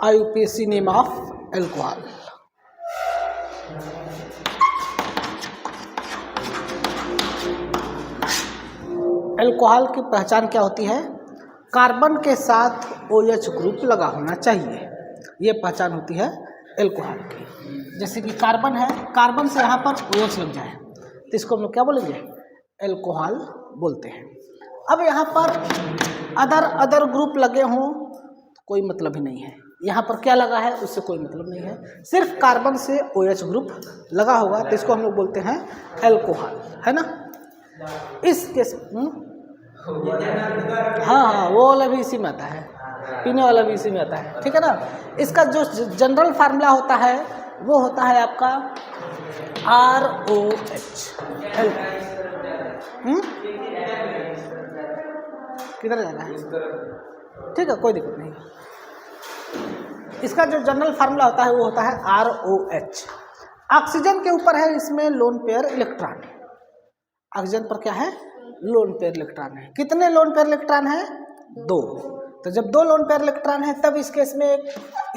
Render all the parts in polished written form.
IUPAC name of alcohol. Alcohol की पहचान क्या होती है? कार्बन के साथ OH ग्रुप लगा होना चाहिए, ये पहचान होती है एल्कोहल की। जैसे कि कार्बन है, कार्बन से यहाँ पर OH लग जाए तो इसको हम लोग क्या बोलेंगे? एल्कोहल बोलते हैं। अब यहाँ पर अदर ग्रुप लगे हों तो कोई मतलब ही नहीं है, यहाँ पर क्या लगा है उससे कोई मतलब नहीं है, सिर्फ कार्बन से OH ग्रुप लगा होगा तो इसको हम लोग बोलते हैं एल्कोहल, है ना। इस केस हाँ, वो वाला भी इसी में आता है, पीने वाला भी इसी में आता है, ठीक है ना। इसका जो जनरल फार्मूला होता है वो होता है आपका ROH। किधर जाना है? ठीक है, कोई दिक्कत नहीं। इसका जो जनरल फार्मूला होता है वो होता है ROH। ऑक्सीजन के ऊपर है इसमें लोन पेयर इलेक्ट्रॉन, ऑक्सीजन पर क्या है? लोन पेयर इलेक्ट्रॉन है। कितने लोन पेयर इलेक्ट्रॉन है? 2। तो जब 2 लोन पेयर इलेक्ट्रॉन है तब इस केस में एक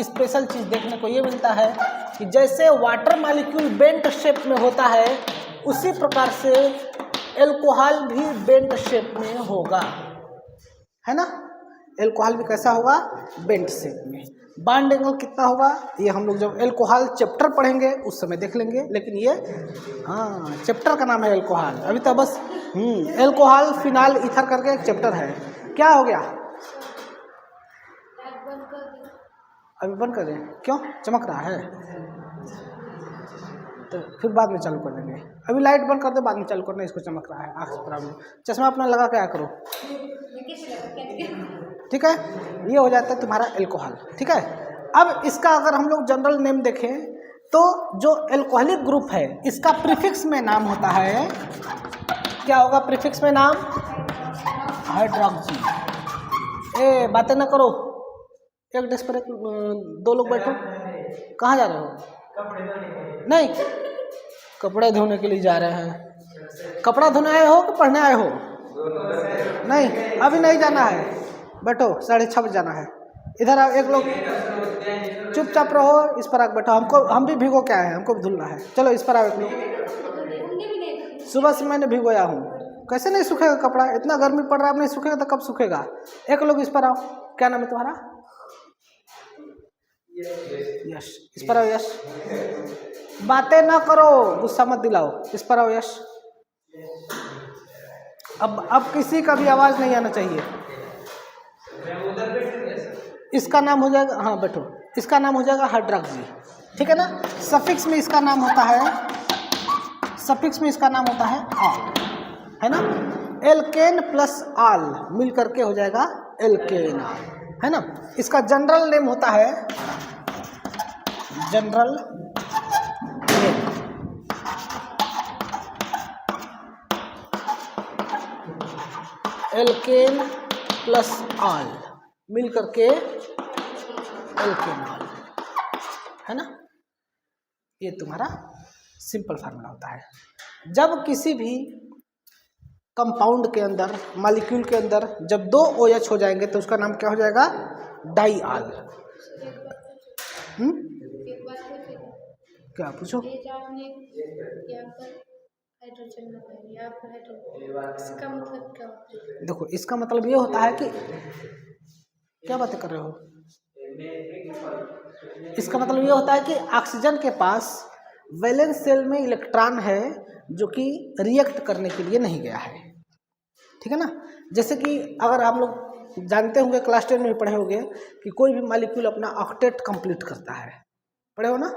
स्पेशल चीज देखने को ये मिलता है कि जैसे वाटर मॉलिक्यूल बेंट शेप में होता है उसी प्रकार से एल्कोहल भी बेंट शेप में होगा, है ना। एल्कोहल भी कैसा होगा? बेंट शेप में। बॉन्ड एंगल कितना होगा ये हम लोग जब एल्कोहल चैप्टर पढ़ेंगे उस समय देख लेंगे, लेकिन ये चैप्टर का नाम है एल्कोहल, अभी तो बस एल्कोहल फिनाल ईथर करके एक चैप्टर है। क्या हो गया? अभी बंद कर दें? क्यों? चमक रहा है तो फिर बाद में चालू कर देंगे। अभी लाइट बंद कर दे, बाद में चालू करना, इसको चमक रहा है, आँख से प्रॉब्लम। चश्मा अपना लगा के आया करो, ठीक है। ये हो जाता है तुम्हारा एल्कोहल, ठीक है। अब इसका अगर हम लोग जनरल नेम देखें तो जो एल्कोहलिक ग्रुप है इसका प्रीफिक्स में नाम होता है, क्या होगा प्रीफिक्स में नाम? हाइड्रोक्सी। बातें ना करो, एक डेस्क पर 2 लोग बैठो। कहाँ जा रहे हो? नहीं, कपड़े धोने के लिए जा रहे हैं। कपड़ा धोने आए हो कि पढ़ने आए हो? नहीं, अभी नहीं जाना है, बैठो, 6:30 बजे जाना है। इधर आओ, एक लोग चुपचाप रहो, इस पर आके बैठो। हम भी भिगो के आए हैं, हमको भी धुलना है। चलो इस पर आओ एक लोग। सुबह से मैंने भिगोया हूँ, कैसे नहीं सूखेगा कपड़ा? इतना गर्मी पड़ रहा है, अब नहीं सूखेगा तो कब सूखेगा? एक लोग इस पर आओ। क्या नाम है तुम्हारा? यश। इस पर आओ यश। बातें ना करो, गुस्सा मत दिलाओ, इस पर आओ यश। अब किसी का भी आवाज नहीं आना चाहिए। इसका नाम हो जाएगा, हाँ बैठो, इसका नाम हो जाएगा हाइड्रोक्सी, ठीक है ना। सफिक्स में इसका नाम होता है, सफिक्स में इसका नाम होता है ऑल, है ना। एल्केन प्लस ऑल मिल करके हो जाएगा एल्केन, है ना। इसका जनरल नेम होता है, general name alkene plus ol मिल करके एल्केनॉल, है ना। ये तुम्हारा सिंपल फार्मूला होता है। जब किसी भी कंपाउंड के अंदर, मॉलिक्यूल के अंदर जब 2 OH हो जाएंगे तो उसका नाम क्या हो जाएगा? डाइऑल। क्या पूछो? इसका मतलब क्या होता है? देखो, इसका मतलब ये होता है कि क्या बातें कर रहे हो? इसका मतलब ये होता है कि ऑक्सीजन के पास वैलेंस शेल में इलेक्ट्रॉन है जो कि रिएक्ट करने के लिए नहीं गया है, ठीक है ना। जैसे कि अगर आप लोग जानते होंगे, क्लास 10 में पढ़े होंगे कि कोई भी मॉलिक्यूल अपना ऑक्टेट कंप्लीट करता है, पढ़े हो ना,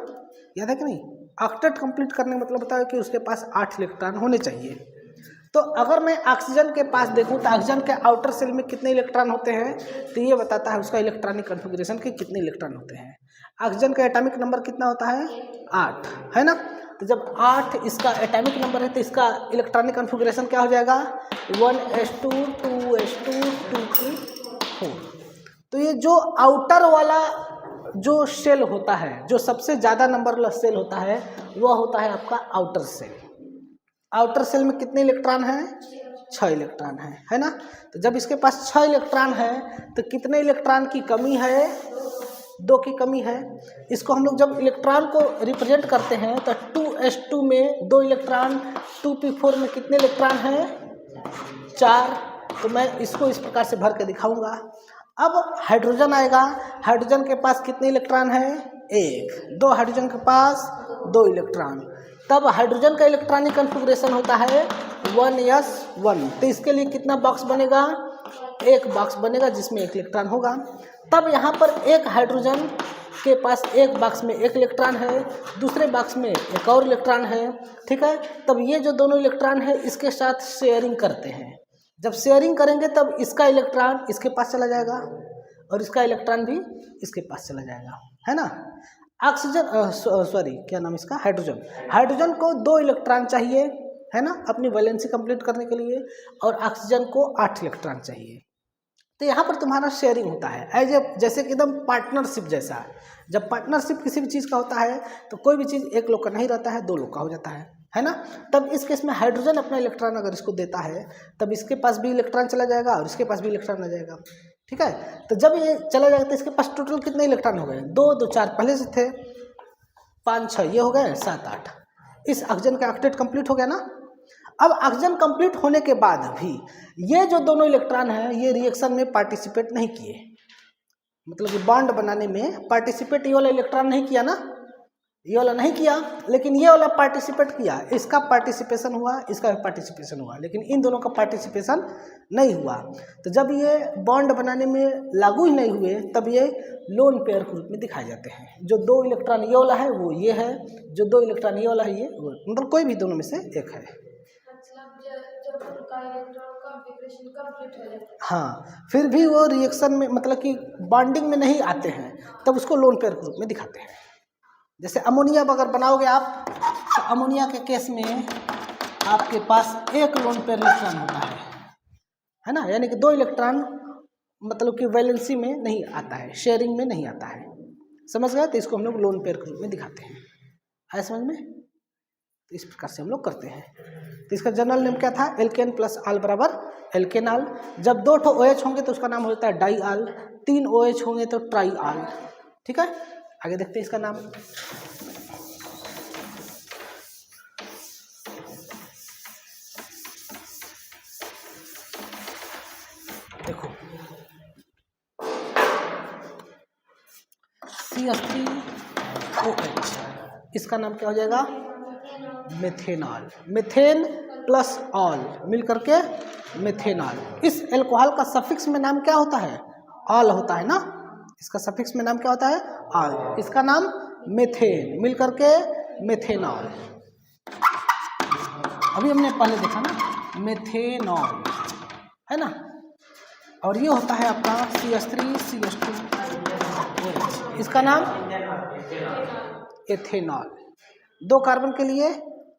याद है कि नहीं? ऑक्टेट कंप्लीट करने का मतलब होता है कि उसके पास 8 इलेक्ट्रॉन होने चाहिए। तो अगर मैं ऑक्सीजन के पास देखूं तो ऑक्सीजन के आउटर सेल में कितने इलेक्ट्रॉन होते हैं, तो ये बताता है उसका इलेक्ट्रॉनिक कॉन्फ़िगरेशन के कितने इलेक्ट्रॉन होते हैं। ऑक्सीजन का एटॉमिक नंबर कितना होता है? 8, है ना। तो जब 8 इसका एटॉमिक नंबर है तो इसका इलेक्ट्रॉनिक कॉन्फ़िगरेशन क्या हो जाएगा? 1s2 2s2 2p 4। तो ये जो आउटर वाला जो सेल होता है, जो सबसे ज़्यादा नंबर वाला सेल होता है, वह होता है आपका आउटर सेल। आउटर सेल में कितने इलेक्ट्रॉन हैं? 6 इलेक्ट्रॉन है ना। तो जब इसके पास 6 इलेक्ट्रॉन है तो कितने इलेक्ट्रॉन की कमी है? 2 की कमी है। इसको हम लोग जब इलेक्ट्रॉन को रिप्रेजेंट करते हैं तो 2s2 में 2 इलेक्ट्रॉन, 2p4 में कितने इलेक्ट्रॉन हैं? 4। तो मैं इसको इस प्रकार से भर के दिखाऊंगा। अब हाइड्रोजन आएगा, हाइड्रोजन के पास कितने इलेक्ट्रॉन है? 1। 2 हाइड्रोजन के पास 2 इलेक्ट्रॉन। तब हाइड्रोजन का इलेक्ट्रॉनिक कन्फिग्रेशन होता है 1s1। तो इसके लिए कितना बॉक्स बनेगा? 1 बॉक्स बनेगा जिसमें 1 इलेक्ट्रॉन होगा। तब यहाँ पर एक हाइड्रोजन के पास एक बॉक्स में 1 इलेक्ट्रॉन है, दूसरे बॉक्स में एक और इलेक्ट्रॉन है, ठीक है। तब ये जो दोनों इलेक्ट्रॉन है इसके साथ शेयरिंग करते हैं। जब शेयरिंग करेंगे तब इसका इलेक्ट्रॉन इसके पास चला जाएगा और इसका इलेक्ट्रॉन भी इसके पास चला जाएगा, है ना। ऑक्सीजन क्या नाम इसका? हाइड्रोजन। हाइड्रोजन को 2 इलेक्ट्रॉन चाहिए, है ना, अपनी वैलेंसी कंप्लीट करने के लिए, और ऑक्सीजन को 8 इलेक्ट्रॉन चाहिए। तो यहाँ पर तुम्हारा शेयरिंग होता है जैसे कि एकदम पार्टनरशिप जैसा। जब पार्टनरशिप किसी भी चीज़ का होता है तो कोई भी चीज़ 1 लोग का नहीं रहता है, 2 लोग का हो जाता है ना। तब इस केस में हाइड्रोजन अपना इलेक्ट्रॉन अगर इसको देता है तब इसके पास भी इलेक्ट्रॉन चला जाएगा और इसके पास भी इलेक्ट्रॉन आ जाएगा, ठीक है। तो जब ये चला जाएगा तो इसके पास टोटल कितने इलेक्ट्रॉन हो गए? 2 2 4 पहले से थे, 5 6 ये हो गए, 7 8। इस ऑक्सीजन का ऑक्टेट कंप्लीट हो गया ना। अब ऑक्सीजन कंप्लीट होने के बाद भी ये जो दोनों इलेक्ट्रॉन हैं ये रिएक्शन में पार्टिसिपेट नहीं किए, मतलब कि बॉन्ड बनाने में पार्टिसिपेट ये वाला इलेक्ट्रॉन नहीं किया ना, ये वाला नहीं किया, लेकिन ये वाला पार्टिसिपेट किया। इसका पार्टिसिपेशन हुआ, इसका भी पार्टिसिपेशन हुआ, लेकिन इन दोनों का पार्टिसिपेशन नहीं हुआ। तो जब ये बॉन्ड बनाने में लागू ही नहीं हुए तब ये लोन पेयर के रूप में दिखाए जाते हैं। जो 2 इलेक्ट्रॉन ये वाला है वो ये है, जो 2 इलेक्ट्रॉन ये वाला है ये वो, मतलब कोई भी दोनों में से एक है। हाँ, फिर भी वो रिएक्शन में मतलब कि बॉन्डिंग में नहीं आते हैं, तब उसको लोन पेयर के रूप में दिखाते हैं। जैसे अमोनिया अगर बनाओगे आप, तो अमोनिया के केस में आपके पास 1 लोन पेयर इलेक्ट्रॉन होता है ना, यानी कि 2 इलेक्ट्रॉन मतलब कि वैलेंसी में नहीं आता है, शेयरिंग में नहीं आता है, समझ गए। तो इसको हम लोग लोन पेयर के रूप में दिखाते हैं, आया समझ में। तो इस प्रकार से हम लोग करते हैं। तो इसका जनरल नेम क्या था? एल्केन प्लस आल बराबर एल्केनाल। जब 2 OH होंगे तो उसका नाम हो जाता है डाई आल, 3 OH होंगे तो ट्राई आल, ठीक है। आगे देखते हैं इसका नाम। देखो CH3OH, इसका नाम क्या हो जाएगा? मेथेनॉल। मेथेन प्लस ऑल मिल करके मेथेनॉल। इस एल्कोहल का सफिक्स में नाम क्या होता है? ऑल होता है ना। इसका सफिक्स में नाम क्या होता है? ऑल। इसका नाम मेथेन मिल करके मेथेनॉल। अभी हमने पहले देखा ना मेथेनॉल, है ना। और ये होता है आपका CH3CH2OH, इसका नाम एथेनॉल। 2 कार्बन के लिए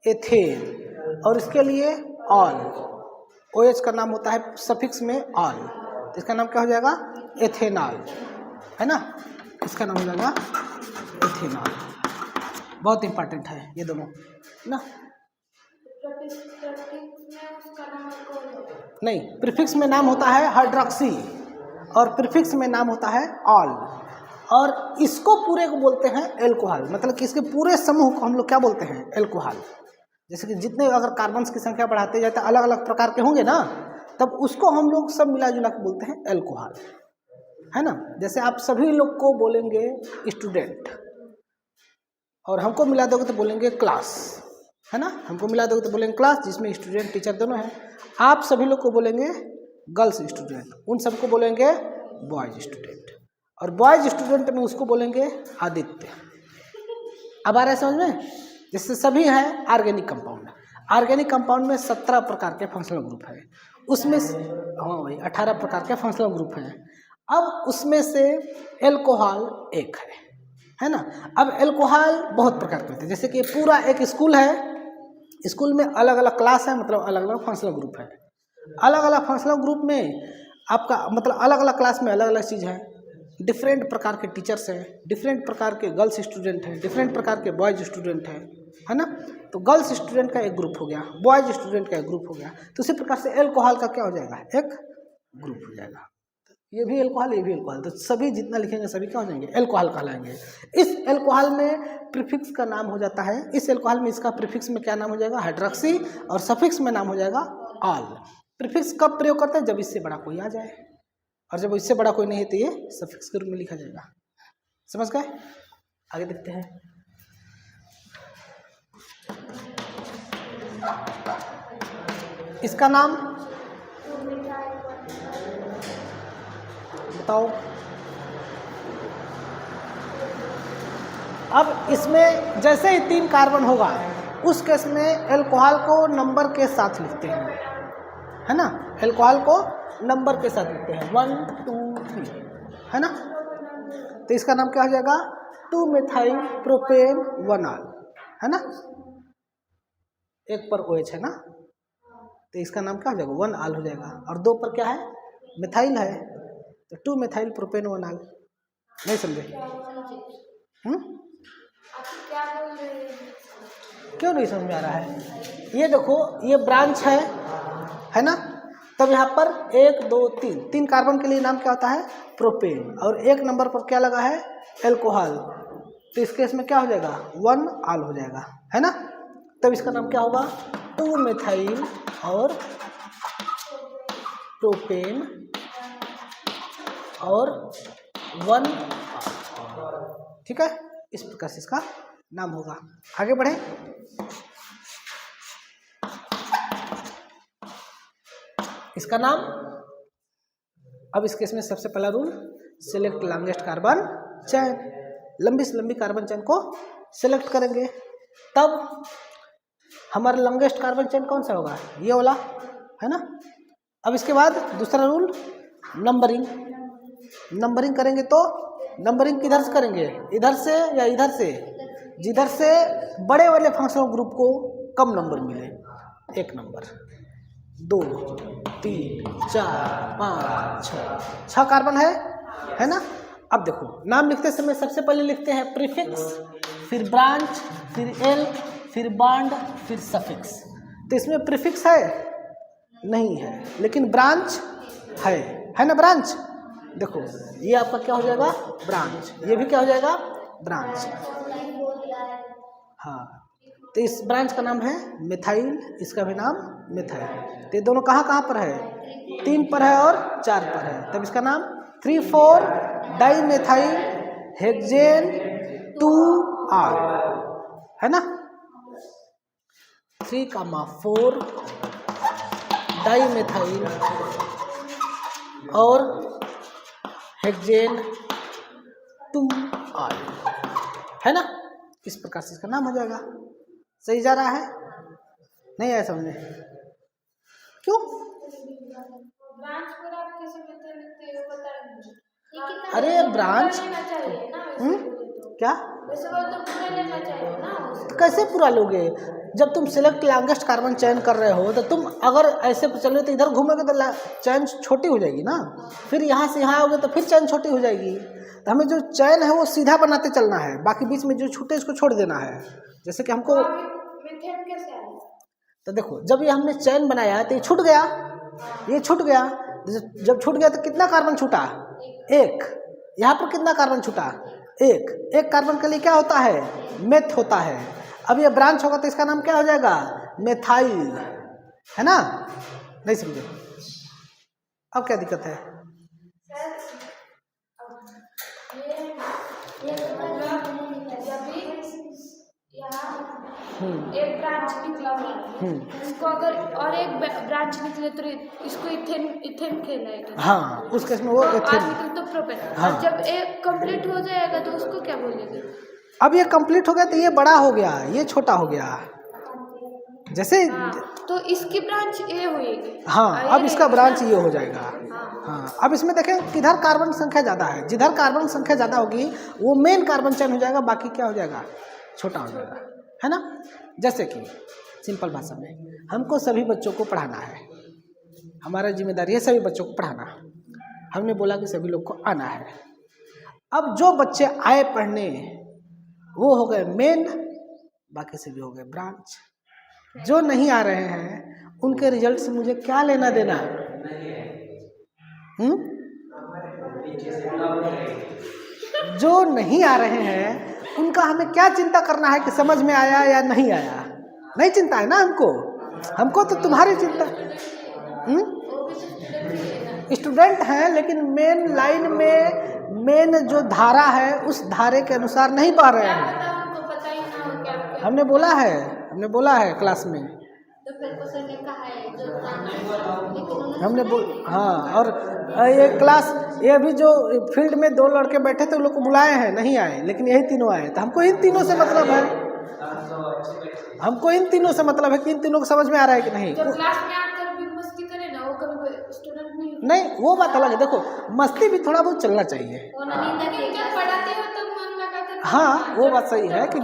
एथेन और इसके लिए ऑल। OH का नाम होता है सफिक्स में ऑल, इसका नाम क्या हो जाएगा? एथेनॉल, है ना। इसका नाम हो जाएगा एथेनॉल। बहुत इंपॉर्टेंट है ये दोनों ना। नहीं, प्रीफिक्स में नाम होता है हाइड्रोक्सी और प्रीफिक्स में नाम होता है ऑल। और इसको पूरे को बोलते हैं एल्कोहल, मतलब कि इसके पूरे समूह को हम लोग क्या बोलते हैं? एल्कोहल। जैसे कि जितने अगर कार्बन्स की संख्या बढ़ाते जाते अलग अलग प्रकार के होंगे ना, तब उसको हम लोग सब मिला जुला के बोलते हैं एल्कोहल, है ना। जैसे आप सभी लोग को बोलेंगे स्टूडेंट और हमको मिला दोगे तो बोलेंगे क्लास, है ना। हमको मिला दोगे तो बोलेंगे क्लास, जिसमें स्टूडेंट टीचर दोनों हैं। आप सभी लोग को बोलेंगे गर्ल्स स्टूडेंट, उन सबको बोलेंगे बॉयज स्टूडेंट, और बॉयज स्टूडेंट में उसको बोलेंगे आदित्य। अब आ रहा है समझ में? जिससे सभी हैं ऑर्गेनिक कंपाउंड। ऑर्गेनिक कंपाउंड में 17 प्रकार के फंक्शनल ग्रुप है, उसमें हाँ भाई 18 प्रकार के फंक्शनल ग्रुप हैं। अब उसमें से एल्कोहल एक है ना। अब एल्कोहल बहुत प्रकार के होते हैं, जैसे कि पूरा एक स्कूल है, स्कूल में अलग अलग क्लास है, मतलब अलग अलग फंक्शनल ग्रुप है। अलग अलग फंक्शनल ग्रुप में आपका मतलब अलग अलग क्लास में अलग अलग चीज़ है। डिफरेंट प्रकार के टीचर्स हैं, डिफरेंट प्रकार के गर्ल्स स्टूडेंट हैं, डिफरेंट प्रकार के बॉयज स्टूडेंट हैं, है ना। तो गर्ल्स स्टूडेंट का एक ग्रुप हो गया, बॉयज स्टूडेंट का एक ग्रुप हो गया। तो उसी प्रकार से एल्कोहल का क्या हो जाएगा? एक ग्रुप हो जाएगा। ये भी एल्कोहल, ये भी एल्कोहल, तो सभी जितना लिखेंगे सभी क्या हो जाएंगे, एल्कोहल कहलाएंगे। इस एल्कोहल में प्रीफिक्स का नाम हो जाता है, इस एल्कोहल में इसका प्रीफिक्स में क्या नाम हो जाएगा, हाइड्रोक्सी, और सफिक्स में नाम हो जाएगा ऑल। प्रीफिक्स कब प्रयोग करते हैं, जब इससे बड़ा कोई आ जाए, और जब इससे बड़ा कोई नहीं है तो ये सफिक्स के रूप में लिखा जाएगा। समझ गए? आगे देखते हैं। इसका नाम बताओ। अब इसमें जैसे ही 3 कार्बन होगा उस केस में एल्कोहल को नंबर के साथ लिखते हैं, है ना, एल्कोहल को नंबर के साथ लिखते हैं 1 2 3, है ना। तो इसका नाम क्या हो जाएगा, 2 मेथाइल प्रोपेन 1 ऑल, है ना, एक पर OH है ना, तो इसका नाम क्या हो जाएगा, 1 ऑल हो जाएगा, और 2 पर क्या है, मिथाइल है, तो 2 मेथाइल प्रोपेन 1 ऑल। नहीं समझे? क्यों नहीं समझ में आ रहा है? ये देखो, ये ब्रांच है ना, तब यहाँ पर 1 2 3 कार्बन के लिए नाम क्या होता है, प्रोपेन, और 1 नंबर पर क्या लगा है, एल्कोहल, तो इस केस में क्या हो जाएगा, 1 ऑल हो जाएगा, है ना। तब इसका नाम क्या होगा, 2 मेथाइल और प्रोपेन और 1, ठीक है, इस प्रकार से इसका नाम होगा। आगे बढ़े। इसका नाम, अब इस केस में सबसे पहला rule, select longest carbon chain, लंबी से लंबी कार्बन चेन को सिलेक्ट करेंगे, तब हमारा लॉन्गेस्ट कार्बन चेन कौन सा होगा, ये वाला, है ना। अब इसके बाद दूसरा रूल, नंबरिंग, नंबरिंग करेंगे, तो नंबरिंग किधर से करेंगे, इधर से या इधर से, जिधर से बड़े वाले फंक्शनल ग्रुप को कम नंबर मिले, 1 नंबर 2 3 4 5 6 कार्बन है ना। अब देखो, नाम लिखते समय सबसे पहले लिखते हैं प्रीफिक्स, फिर ब्रांच, फिर एल, फिर बॉन्ड, फिर सफिक्स। तो इसमें प्रीफिक्स है नहीं है, लेकिन ब्रांच है ना, ब्रांच। देखो ये आपका क्या हो जाएगा, ब्रांच, ये भी क्या हो जाएगा, ब्रांच, हाँ। तो इस ब्रांच का नाम है मिथाइल, इसका भी नाम मिथाइल। तो ये दोनों कहाँ कहाँ पर है, 3 पर है और 4 पर है, तब इसका नाम 3,4 डाई मेथाइल हेक्सेन 2R, है ना, 3,4 डाई मेथाइल और हेक्सेन 2R, है ना। इस प्रकार से इसका नाम हो जाएगा। सही जा रहा है? नहीं आया समझ में? क्यों? अरे ब्रांच क्या, तो कैसे पूरा लोगे, जब तुम सिलेक्ट लॉन्गेस्ट कार्बन चयन कर रहे हो, तो तुम अगर ऐसे चलोगे तो इधर घूमोगे तो चैन छोटी हो जाएगी ना, फिर यहाँ से यहाँ आओगे तो फिर चैन छोटी हो जाएगी। तो हमें जो चैन है वो सीधा बनाते चलना है, बाकी बीच में जो छूटे इसको छोड़ देना है। जैसे कि हमको, तो देखो जब ये हमने चैन बनाया तो ये छूट गया, ये छूट गया, जब छूट गया तो कितना कार्बन छूटा, 1। यहाँ पर कितना कार्बन छूटा, 1 कार्बन के लिए क्या होता है, मेथ होता है। अब ये ब्रांच होगा तो इसका नाम क्या हो जाएगा, मेथाइल, है ना। नहीं समझे? अब क्या दिक्कत है? एक ब्रांच निकला हुआ है, इसको अगर और एक ब्रांच निकले तो इसको इथेन कहलाएगा। हाँ, उस केस में वो इथेन, तो प्रोपेन। हाँ। और जब एक कंप्लीट हो जाएगा तो उसको क्या बोलेंगे? अब ये कंप्लीट हो गया तो ये बड़ा हो गया, ये छोटा हो गया, जैसे तो इसकी ब्रांच ये होगी। हाँ, अब इसका ब्रांच ये हो जाएगा। हाँ, अब इसमें देखें किधर कार्बन संख्या ज़्यादा है, जिधर कार्बन संख्या ज़्यादा होगी वो मेन कार्बन चेन हो जाएगा, बाकी क्या हो जाएगा, छोटा हो जाएगा, है ना। जैसे कि सिंपल भाषा में हमको सभी बच्चों को पढ़ाना है, हमारा जिम्मेदारी है सभी बच्चों को पढ़ाना। हमने बोला कि सभी लोग को आना है। अब जो बच्चे आए पढ़ने वो हो गए मेन, बाकी सभी हो गए ब्रांच। जो नहीं आ रहे हैं उनके रिजल्ट से मुझे क्या लेना देना, जो नहीं आ रहे हैं उनका हमें क्या चिंता करना है कि समझ में आया या नहीं आया? नहीं चिंता है ना हमको तो तुम्हारी चिंता। स्टूडेंट हैं लेकिन मेन लाइन में मेन जो धारा है उस धारे के अनुसार नहीं पढ़ रहे हैं। हमने बोला है क्लास में। तो फिर तो सर ने कहा है जो हमने हाँ, और ये क्लास ये भी जो फील्ड में 2 लड़के बैठे थे उन लोग को बुलाए हैं, नहीं आए, लेकिन यही तीनों आए। तो हमको इन तीनों से मतलब है कि इन तीनों को समझ में आ रहा है कि नहीं। जब क्लास में आकर भी मस्ती करे ना, वो कभी स्टूडेंट नहीं, वो बात अलग है। देखो मस्ती भी थोड़ा बहुत चलना चाहिए। जब पढ़ाते हो तब मन लगा कर। हाँ, वो बात सही है कि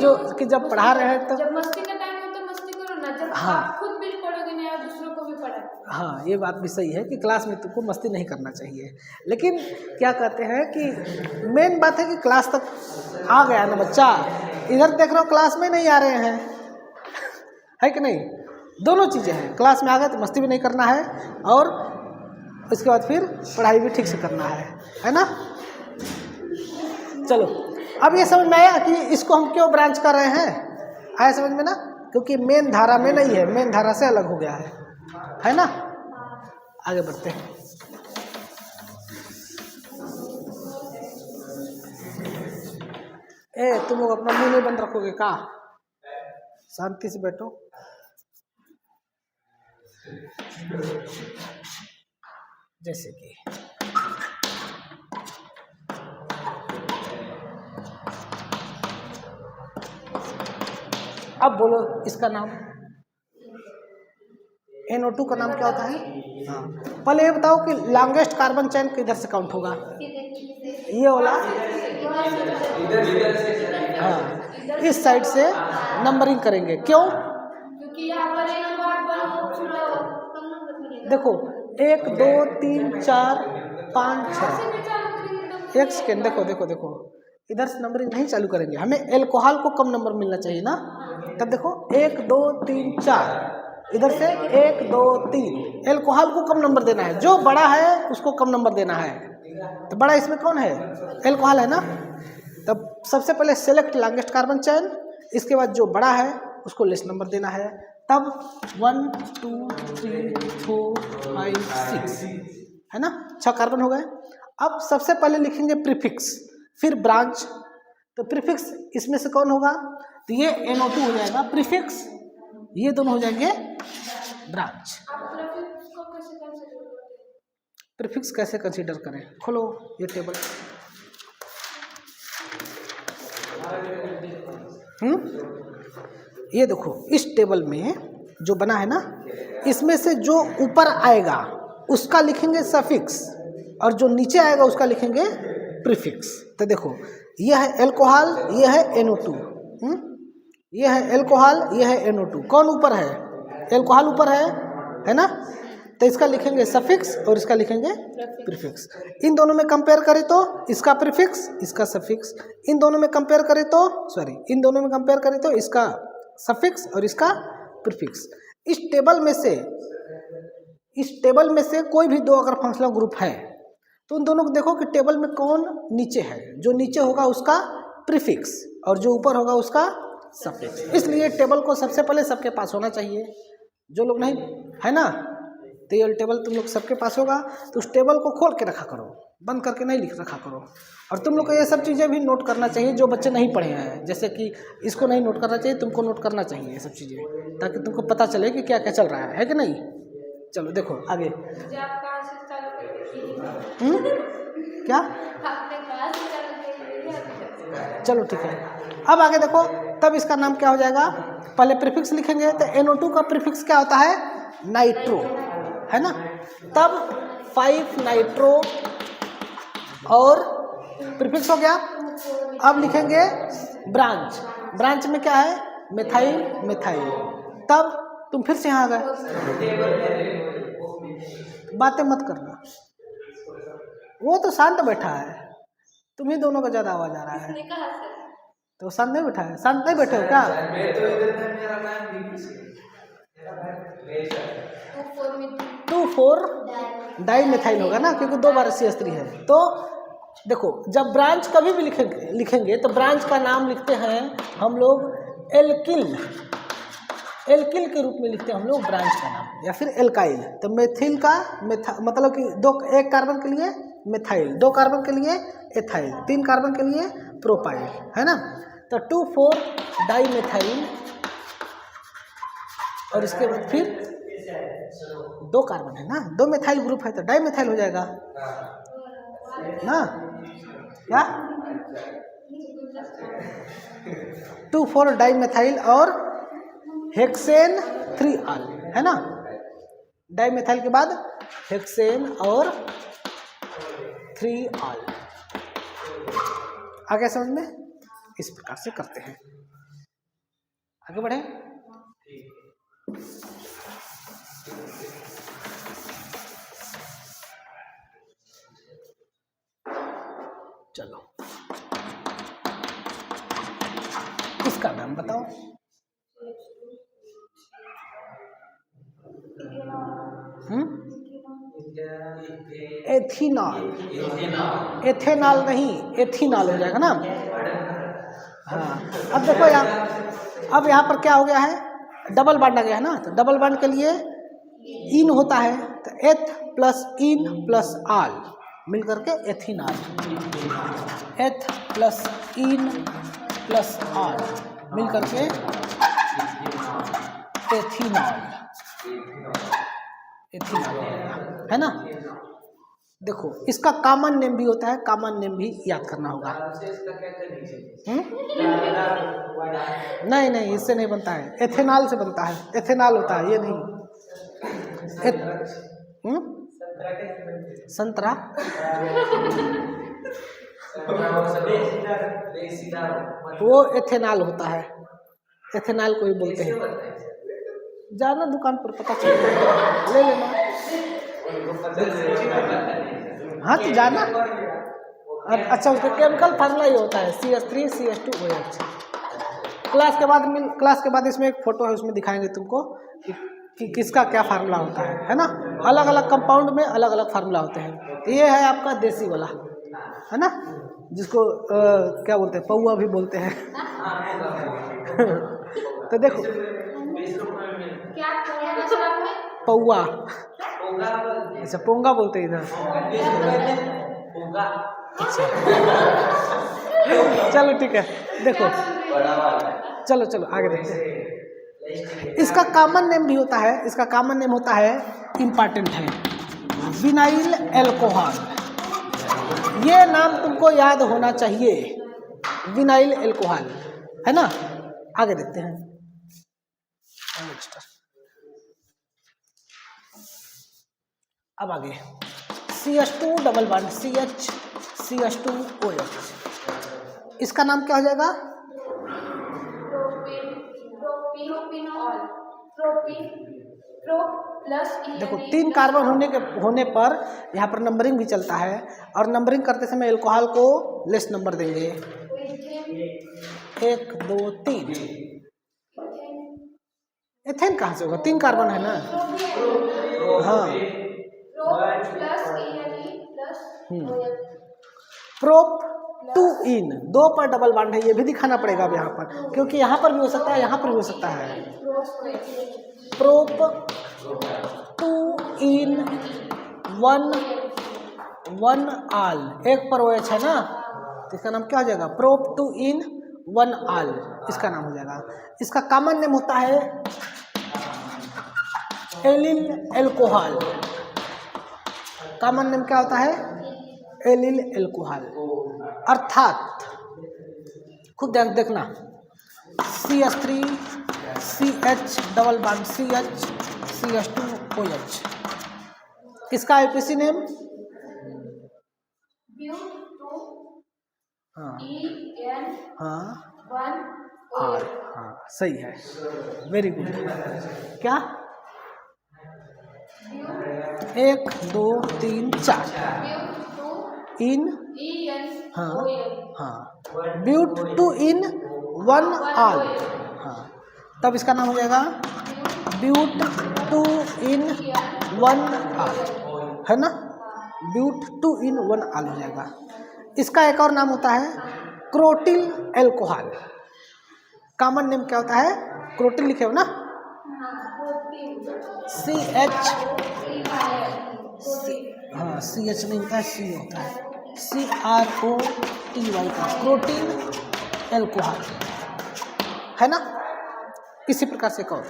जब पढ़ा रहे हैं तो जब मस्ती का टाइम हो तो मस्ती करो ना, जब हाँ, आप खुद भी पढ़ोगे ना और दूसरों को भी पढ़ा। हाँ, ये बात भी सही है कि क्लास में तुमको मस्ती नहीं करना चाहिए। लेकिन क्या कहते हैं कि मेन बात है कि क्लास तक आ गया ना बच्चा, इधर देख रहे हो क्लास में नहीं आ रहे हैं, है कि नहीं? दोनों चीज़ें हैं, क्लास में आ गए तो मस्ती भी नहीं करना है और उसके बाद फिर पढ़ाई भी ठीक से करना है ना। चलो अब ये समझ में आया कि इसको हम क्यों ब्रांच कर रहे हैं, आया समझ में ना? क्योंकि मेन धारा में नहीं है, मेन धारा से अलग हो गया है ना। आगे बढ़ते हैं। तुम लोग अपना मुंह नहीं बंद रखोगे का? शांति से बैठो। जैसे कि अब बोलो इसका नाम NO2 का नाम क्या होता है? हाँ, पहले ये बताओ कि लॉन्गेस्ट कार्बन चेन किधर से काउंट होगा? ये वाला, हाँ, इस साइड से नंबरिंग करेंगे। क्यों? क्योंकि यहाँ पर एक बार देखो 1 2 3 4 5 6। एक सेकेंड, देखो इधर से नंबरिंग नहीं चालू करेंगे, हमें एल्कोहल को कम नंबर मिलना चाहिए ना। तब देखो 1 2 3 4, इधर से 1 2 3, एल्कोहल को कम नंबर देना है, जो बड़ा है उसको कम नंबर देना है। तो बड़ा इसमें कौन है? एल्कोहल है ना। तब सबसे पहले सेलेक्ट लॉन्गेस्ट कार्बन चेन, इसके बाद जो बड़ा है उसको लेस नंबर देना है। तब 1 2 3 4 5 6 है ना, 6 कार्बन हो गए। अब सबसे पहले लिखेंगे प्रीफिक्स, फिर ब्रांच। तो प्रीफिक्स इसमें से कौन होगा? तो ये NO2 हो जाएगा प्रीफिक्स, ये दोनों हो जाएंगे ब्रांच। प्रीफिक्स कैसे कंसीडर करें? खोलो ये टेबल। ये देखो इस टेबल में जो बना है ना, इसमें से जो ऊपर आएगा उसका लिखेंगे सफिक्स और जो नीचे आएगा उसका लिखेंगे प्रीफिक्स। तो देखो ये है एल्कोहल, ये है NO2, ये है एल्कोहल, ये है NO2। कौन ऊपर है? एल्कोहल ऊपर है ना। तो इसका लिखेंगे सफिक्स और इसका लिखेंगे प्रीफिक्स। इन दोनों में कंपेयर करें तो इसका प्रीफिक्स, इसका सफिक्स। इन दोनों में कंपेयर करें तो इसका सफिक्स और इसका प्रीफिक्स। इस टेबल में से कोई भी 2 अगर फंक्शनल ग्रुप है तो उन दोनों को देखो कि टेबल में कौन नीचे है। जो नीचे होगा उसका प्रीफिक्स और जो ऊपर होगा उसका सफिक्स। इसलिए टेबल को सबसे पहले सबके पास होना चाहिए। जो लोग नहीं है ना, तो ये टेबल तुम लोग सबके पास होगा, तो उस टेबल को खोल के रखा करो, बंद करके नहीं लिख रखा करो। और तुम लोग को ये सब चीज़ें भी नोट करना चाहिए जो बच्चे नहीं पढ़े हैं। जैसे कि इसको नहीं नोट करना चाहिए, तुमको नोट करना चाहिए ये सब चीज़ें, ताकि तुमको पता चले कि क्या क्या चल रहा है कि नहीं। चलो देखो आगे। क्या? चलो ठीक है, अब आगे देखो। तब इसका नाम क्या हो जाएगा? पहले प्रीफिक्स लिखेंगे तो NO2 का प्रीफिक्स क्या होता है? नाइट्रो, है ना। तब 5 नाइट्रो और प्रीफिक्स हो गया। अब लिखेंगे ब्रांच। ब्रांच में क्या है? मिथाइल। तब तुम फिर से यहाँ आ गए, बातें मत करना, वो तो शांत बैठा है, तुम्ही दोनों का ज्यादा आवाज आ रहा है। तो शांत नहीं बैठा है? शांत नहीं बैठे हो क्या? 2,4 डाई मिथाइल होगा ना, क्योंकि 2 बार CH3 है। तो देखो जब ब्रांच कभी भी लिखेंगे तो ब्रांच का नाम लिखते हैं हम लोग एल्किल, एल्किल के रूप में लिखते हैं हम लोग ब्रांच का नाम, या फिर एल्काइल। तो मेथिल का मतलब कि एक कार्बन के लिए मेथाइल, 2 कार्बन के लिए एथाइल, 3 कार्बन के लिए प्रोपाइल, है ना। तो 2,4 डाइमेथाइल, और इसके बाद फिर 2 कार्बन है ना, 2 मेथाइल ग्रुप है तो डाइमेथाइल हो जाएगा ना, क्या 2,4 डाइमेथाइल और हेक्सेन 3 आल, है ना। डाइमेथाइल के बाद हेक्सेन और 3 आल। आगे समझ में? इस प्रकार से करते हैं। आगे बढ़े। चलो इसका नाम बताओ। एथिनॉल, एथेनॉल नहीं एथिनॉल हो जाएगा ना। हाँ अब देखो अब यहाँ पर क्या हो गया है, डबल बांट आ गया है ना। तो डबल बांड के लिए इन होता है, तो एथ प्लस इन प्लस आल मिल करके एथिनॉल, एथ प्लस इन प्लस आल मिल करके एथिनॉल, एथिनॉल है ना। देखो इसका कॉमन नेम भी होता है, कॉमन नेम भी याद करना होगा। नहीं नहीं इससे नहीं बनता है, एथेनॉल से बनता है, एथेनॉल होता है ये नहीं। संतरा वो एथेनॉल होता है, एथेनॉल को ही बोलते हैं। जाना दुकान पर पता चल ले लेना। हाँ तो जाना। अच्छा उसका केमिकल फार्मूला ये होता है CH3CH2OH। क्लास के बाद इसमें एक फोटो है, उसमें दिखाएंगे तुमको कि किसका क्या फार्मूला होता है ना। अलग अलग कंपाउंड में अलग अलग फार्मूला होते हैं। ये है आपका देसी वाला, है ना, जिसको क्या बोलते हैं, पौवा भी बोलते हैं। तो देखो पौवा, अच्छा पोंगा बोलते हैं इधर। अच्छा चलो ठीक है, देखो चलो चलो आगे देखते हैं। इसका कॉमन नेम भी होता है, इसका कॉमन नेम होता है, इम्पॉर्टेंट है, विनाइल एल्कोहल। ये नाम तुमको याद होना चाहिए, विनाइल एल्कोहल, है ना। आगे देखते हैं। अब आगे CH2 डबल बॉन्ड CH2OH, इसका नाम क्या हो जाएगा? देखो 3 कार्बन होने पर यहाँ पर नंबरिंग भी चलता है, और नंबरिंग करते समय एल्कोहल को लेस नंबर देंगे, 1 2 3। एथेन कहाँ से होगा, 3 कार्बन है ना। हाँ प्रोप 2 इन, 2 पर डबल बॉन्ड है, ये भी दिखाना पड़ेगा अब यहाँ पर, क्योंकि यहाँ पर भी हो सकता है, यहाँ पर भी हो सकता है। प्रोप 2 इन 1 आल, 1 पर OH है ना, तो इसका नाम क्या हो जाएगा? प्रोप 2 इन 1 आल, इसका नाम हो जाएगा। इसका कॉमन नेम होता है एलिल एल्कोहल। कॉमन नेम क्या होता है? Allyl alcohol. अर्थात खुद ध्यान देखना, CH3 CH double bond CH CH2OH, इसका IPC नेम हाँ R, हाँ सही है, वेरी गुड। क्या 1 2 3 4 इन, हाँ हाँ, ब्यूट 2 इन 1 आल, हाँ, तब इसका नाम हो जाएगा ब्यूट 2 इन 1 आल, है ना, ब्यूट 2 इन 1 आल हो जाएगा। इसका एक और नाम होता है क्रोटिल एल्कोहल। कॉमन नेम क्या होता है? क्रोटिल लिखे हो ना, CH, हाँ CH नहीं होता है, C होता है, CROTY का क्रोटिल एल्कोहल, है ना। इसी प्रकार से कहो,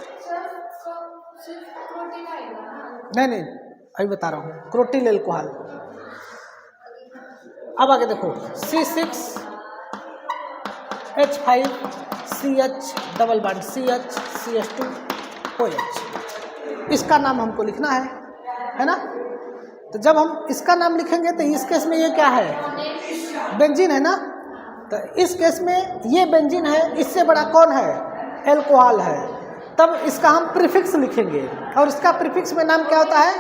नहीं अभी बता रहा हूँ, क्रोटिल एल्कोहल। अब आगे देखो, C6H5CH double bond CH CH2OH, इसका नाम हमको लिखना है ना। तो जब हम इसका नाम लिखेंगे तो इस केस में ये क्या है? बेंजीन है ना। तो इस केस में ये बेंजीन है, इससे बड़ा कौन है? एल्कोहल है। तब इसका हम प्रीफिक्स लिखेंगे, और इसका प्रीफिक्स में नाम क्या होता है?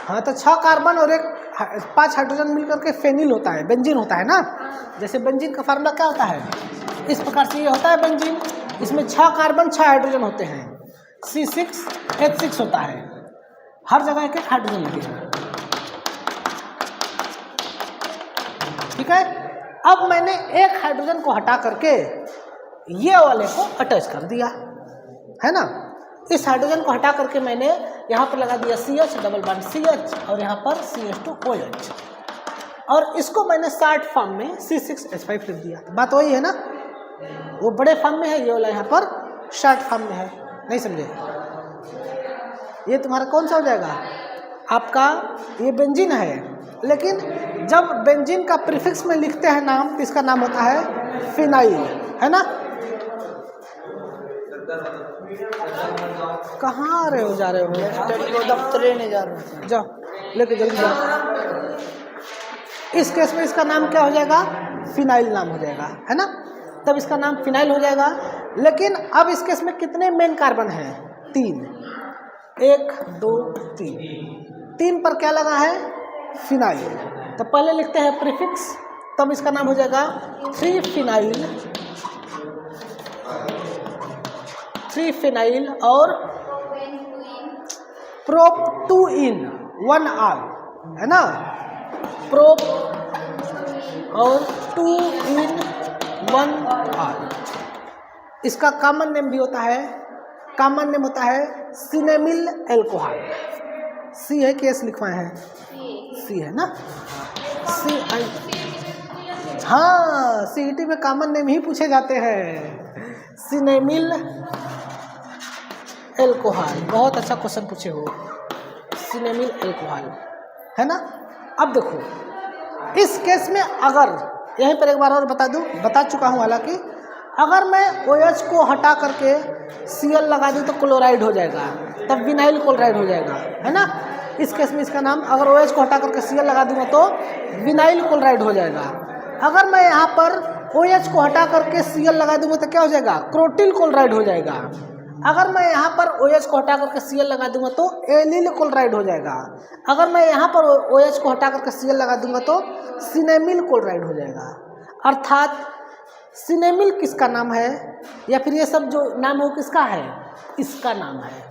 हाँ, तो 6 कार्बन और 5 हाइड्रोजन मिलकर के फेनिल होता है, बेंजीन होता है ना। जैसे बेंजीन का फार्मूला क्या होता है? इस प्रकार से ये होता है बेंजीन। इसमें 6 कार्बन 6 हाइड्रोजन होते हैं, C6H6 होता है, हर जगह एक हाइड्रोजन लगे हैं। ठीक है। अब मैंने एक हाइड्रोजन को हटा करके ये वाले को अटैच कर दिया, है ना। इस हाइड्रोजन को हटा करके मैंने यहाँ पर लगा दिया CH डबल बॉन्ड CH और यहाँ पर CH2OH, और इसको मैंने शॉर्ट फॉर्म में C6H5 लिख दिया। तो बात वही है ना, वो बड़े फॉर्म में है, ये वाला यहाँ पर शॉर्ट फॉर्म में है। नहीं समझे? ये तुम्हारा कौन सा हो जाएगा? आपका ये बेंजीन है, लेकिन जब बेंजीन का प्रीफिक्स में लिखते हैं नाम, तो इसका नाम होता है फिनाइल, है ना। कहाँ आ रहे हो, जा रहे हो? दफ्तर नहीं जा रहे, जाओ लेके जल्दी जाओ। इस केस में इसका नाम क्या हो जाएगा? फिनाइल नाम हो जाएगा, है ना। तब इसका नाम फिनाइल हो जाएगा। लेकिन अब इस केस में कितने मेन कार्बन हैं? 3, 1 2 3, 3 पर क्या लगा है? फिनाइल। तो पहले लिखते हैं प्रीफिक्स, तब इसका नाम हो जाएगा 3 फिनाइल और प्रोप 2 in 1 R, है ना। प्रोप और 2 in 1 R। इसका कॉमन नेम भी होता है, कॉमन नेम होता है सिनेमिल एल्कोहल। C है कि S लिखवाए हैं? C है ना, CI। हाँ, CET में कॉमन नेम ही पूछे जाते हैं, सिनेमिल एल्कोहल। बहुत अच्छा क्वेश्चन पूछे हो, सिनेमिल एल्कोहल, है ना। अब देखो, इस केस में अगर यहीं पर एक बार और बता दूं, बता चुका हूं हालांकि, अगर मैं OH को हटा करके Cl लगा दूं तो क्लोराइड हो जाएगा, तब विनाइल क्लोराइड हो जाएगा, है ना। इस केस में इसका नाम, अगर OH को हटा करके Cl लगा दूंगा तो विनाइल क्लोराइड हो जाएगा। अगर मैं यहाँ पर OH को हटा करके Cl लगा दूंगा तो क्या हो जाएगा? क्रोटिल क्लोराइड हो जाएगा। अगर मैं यहाँ पर OH को हटा करके Cl लगा दूंगा तो एलिल क्लोराइड हो जाएगा। अगर मैं यहाँ पर OH को हटा करके Cl लगा दूंगा तो सिनेमिल क्लोराइड हो जाएगा। अर्थात सिनेमिल किसका नाम है, या फिर ये सब जो नाम है वो किसका है? इसका नाम है,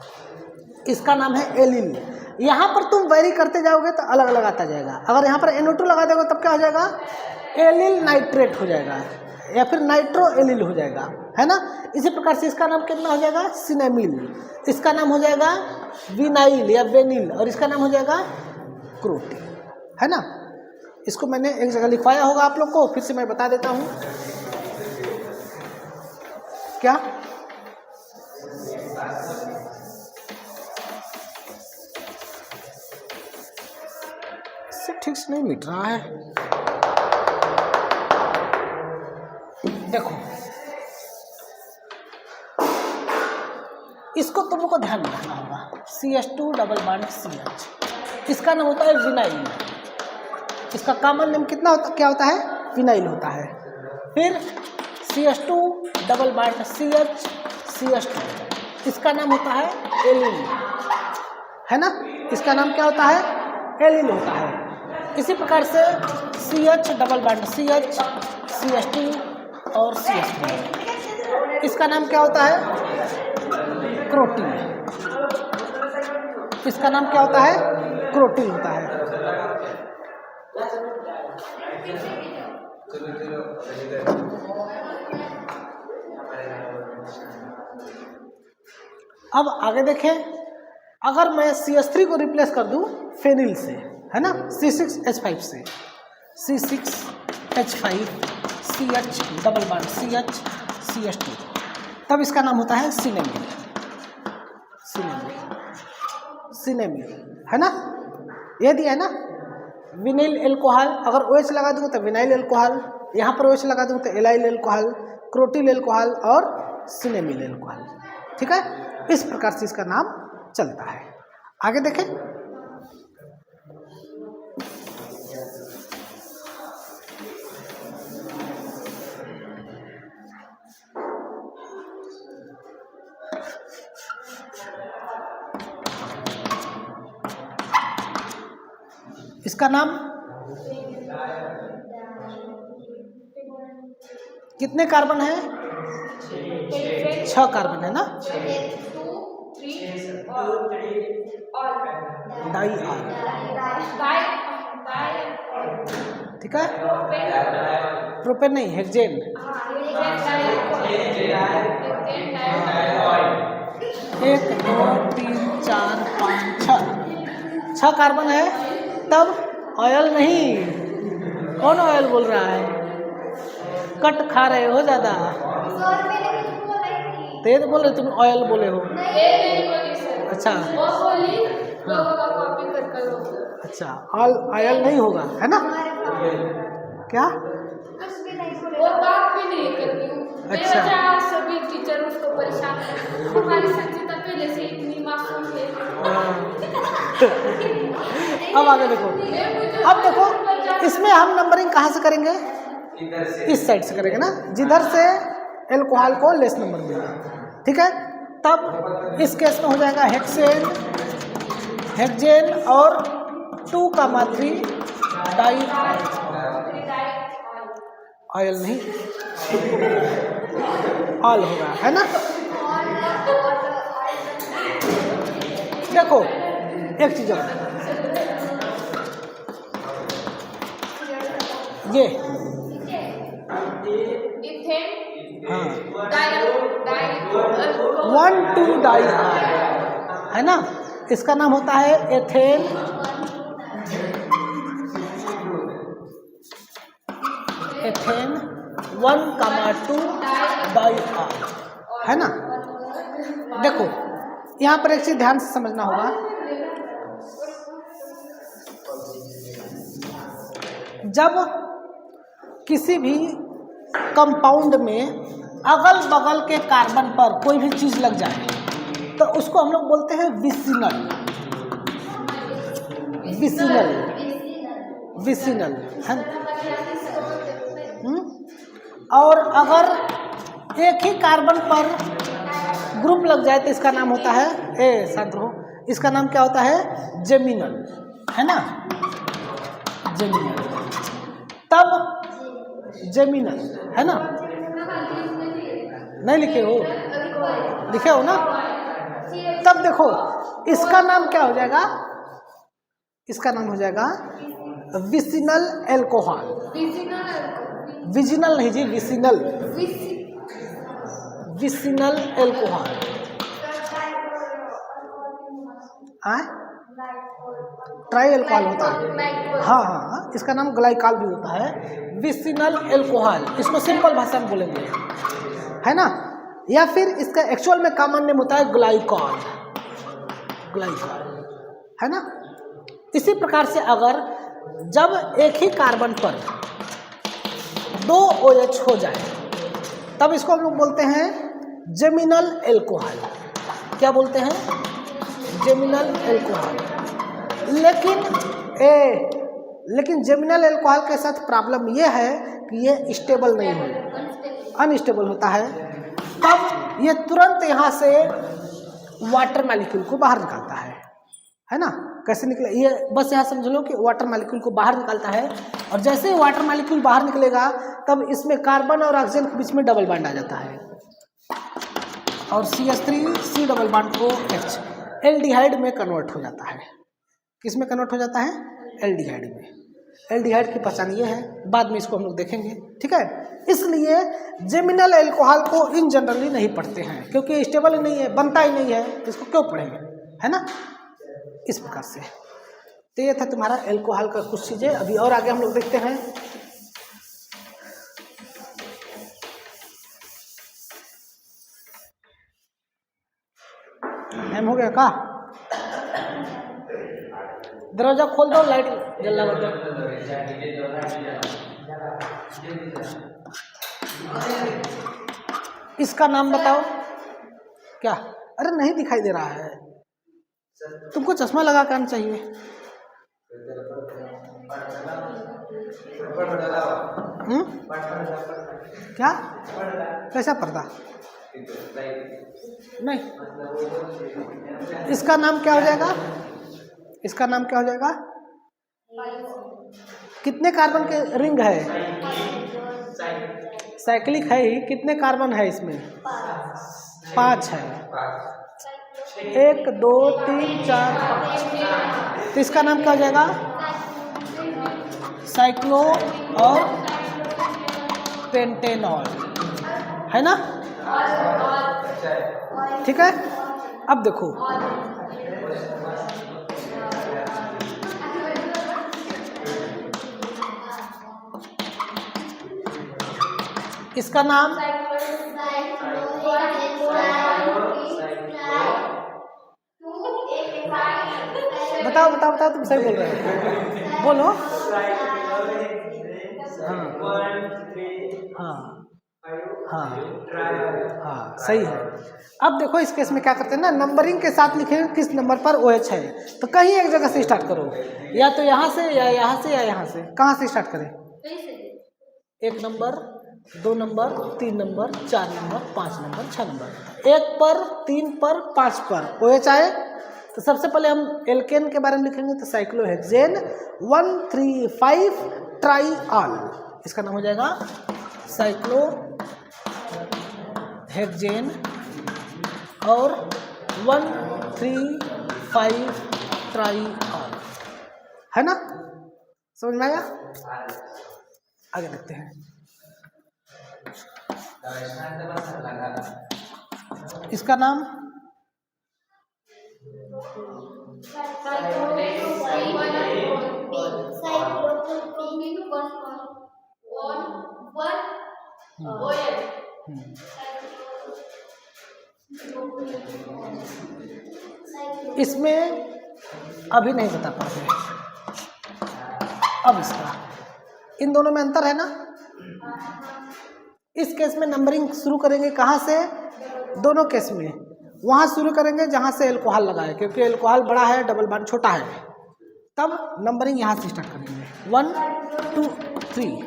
इसका नाम है एलिल। यहाँ पर तुम वेरी करते जाओगे तो अलग अलग आता जाएगा। अगर यहाँ पर NO2 लगा दोगे तब क्या हो जाएगा? एलिल नाइट्रेट हो जाएगा, या फिर नाइट्रो एलिल हो जाएगा, है ना। इसी प्रकार से इसका नाम कितना हो जाएगा? सिनेमिल। इसका नाम हो जाएगा विनाइल या वेनिल, और इसका नाम हो जाएगा क्रोटिल, है ना। इसको मैंने एक जगह लिखवाया होगा आप लोग को, फिर से मैं बता देता हूँ। क्या इससे ठीक से नहीं मिट रहा है। देखो, इसको तुम लोग को ध्यान में रखना होगा। CH2 डबल बॉन्ड CH, इसका नाम होता है विनाइल। इसका कॉमन नेम कितना होता, क्या होता है? विनाइल होता है। फिर CH2 double bond CH CH2, इसका नाम होता है एलिल, है ना। इसका नाम क्या होता है? एलिल होता है। इसी प्रकार से CH double bond CH CH2 और CH2, इसका नाम क्या होता है? क्रोटिल। इसका नाम क्या होता है? क्रोटिल होता है। अब आगे देखें, अगर मैं CH3 को रिप्लेस कर दूं फेनिल से, है ना, C6H5 से, C6H5 CH double bond CH CH2, तब इसका नाम होता है सिनेमिल, सिनेमिल, है ना। ये दिया है ना, विनाइल एल्कोहल, अगर OH लगा दूंगा तो विनाइल एल्कोहल, यहाँ पर OH लगा दूंगा तो एलाइल एल्कोहल, क्रोटिल एल्कोहल और सिनेमिल एल्कोहल, ठीक है। इस प्रकार से इसका नाम चलता है। आगे देखें, इसका नाम कितने कार्बन है? 6 कार्बन है ना, डाई आर, ठीक है। प्रोपेन नहीं, हेक्सेन, 1 2 3 4 5 6 कार्बन है, तब ऑयल नहीं। कौन ऑयल बोल रहा है? कट खा रहे हो ज़्यादा, तो ये तो बोल रहे तुम ऑयल बोले हो। अच्छा अच्छा, ऑयल नहीं होगा, है ना, क्या? वो बात भी नहीं करती हूँ। अच्छा, सभी टीचर उसको परेशान करते, हमारी संचिता पहले से इतनी मासूम है। अब आगे देखो, अब देखो इसमें हम नंबरिंग कहाँ से करेंगे? इस साइड से करेंगे ना, जिधर से एल्कोहल को लेस नंबर मिलेगा, ठीक है। तब इस केस में हो जाएगा हेक्सेन और 2,3 डाई ऑयल नहीं, ऑल होगा, है ना। देखो एक चीज और, ये हाँ 1,2 डाई आर, है ना, इसका नाम होता है एथेन, एथेन 1,2 डाई आर, है ना। देखो यहाँ पर एक चीज ध्यान से समझना होगा, जब किसी भी कंपाउंड में अगल बगल के कार्बन पर कोई भी चीज लग जाए तो उसको हम लोग बोलते हैं विसिनल, विसिनल, विसिनल, है। और अगर एक ही कार्बन पर ग्रुप लग जाए तो इसका नाम होता है शांत रहो, इसका नाम क्या होता है? जेमिनल, है ना, जेमिनल। तब जेमिनल, है ना, नहीं लिखे हो? लिखे हो ना। तब देखो इसका नाम क्या हो जाएगा? इसका नाम हो जाएगा विसिनल एल्कोहल, विजिनल नहीं जी, vicinal, vicinal alcohol, tri alcohol होता है, हाँ हाँ, इसका नाम ग्लाइकॉल भी होता है, विसिनल एल्कोहल, इसको सिंपल भाषा में बोलेंगे, है ना। या फिर इसका एक्चुअल में कॉमन नेम होता है ग्लाइकॉल, ग्लाइकॉल, है ना। इसी प्रकार से अगर जब एक ही कार्बन पर 2 OH हो जाए तब इसको हम लोग बोलते हैं जेमिनल एल्कोहल। क्या बोलते हैं? Geminal alcohol. लेकिन जेमिनल एल्कोहल के साथ प्रॉब्लम ये है कि ये स्टेबल नहीं होता, अनस्टेबल होता है। तब ये तुरंत यहाँ से वाटर मॉलिक्यूल को बाहर निकालता है ना। कैसे निकले ये बस यहाँ समझ लो कि वाटर मॉलिक्यूल को बाहर निकालता है, और जैसे ही वाटर मॉलिक्यूल बाहर निकलेगा तब इसमें कार्बन और ऑक्सीजन के बीच में डबल बॉन्ड आ जाता है, और CH3 डबल बॉन्ड को H एल्डिहाइड में कन्वर्ट हो जाता है। किस में कन्वर्ट हो जाता है? एल्डिहाइड में। एल्डिहाइड की पहचान ये है, बाद में इसको हम लोग देखेंगे, ठीक है। इसलिए जेमिनल एल्कोहल को इन जनरली नहीं पढ़ते हैं, क्योंकि स्टेबल ही नहीं है, बनता ही नहीं है, तो इसको क्यों पढ़ेंगे, है ना। इस प्रकार से तो ये था तुम्हारा एल्कोहल का कुछ चीज़ें। अभी और आगे हम लोग देखते हैं। टाइम हो गया का, दरवाजा खोल दो, लाइट जला दो। इसका नाम बताओ क्या। अरे नहीं दिखाई दे रहा है, तुमको चश्मा लगा कर आना चाहिए। क्या, कैसा पर्दा, नहीं, इसका नाम क्या हो जाएगा, इसका नाम क्या हो जाएगा। कितने कार्बन के रिंग है, साइक्लिक है ही, कितने कार्बन है इसमें, 5 है, 1 2 3 4 5। तो इसका नाम क्या हो जाएगा, साइक्लो और पेंटेनॉल, है ना, ठीक है। अब देखो इसका नाम, बताओ बताओ बताओ, तुम सही बोल रहे हो, बोलो। हाँ हाँ हाँ सही है। अब देखो इस केस में क्या करते हैं ना, नंबरिंग के साथ लिखेंगे किस नंबर पर OH है, तो कहीं एक जगह से स्टार्ट करो, या तो यहाँ से या यहाँ से या यहाँ से। कहाँ से स्टार्ट करें, 1 number 2 number 3 number 4 number 5 number 6 number, 1 पर 3 पर 5 पर OH आए। तो सबसे पहले हम एल्केन के बारे में लिखेंगे, तो साइक्लोहेक्सेन 1,3,5 ट्राइऑल, इसका नाम हो जाएगा साइक्लोहेक्सेन और 1,3,5 ट्राइऑल, है ना, समझ में आया। आगे देखते हैं। इसका नाम इसमें अभी नहीं बता पाते। अब इसका, इन दोनों में अंतर है ना। इस केस में नंबरिंग शुरू करेंगे कहाँ से, दोनों केस में वहाँ शुरू करेंगे जहाँ से एल्कोहल लगा है, क्योंकि एल्कोहल बड़ा है, डबल बॉन्ड छोटा है, तब नंबरिंग यहाँ से स्टार्ट करेंगे 1 2 3।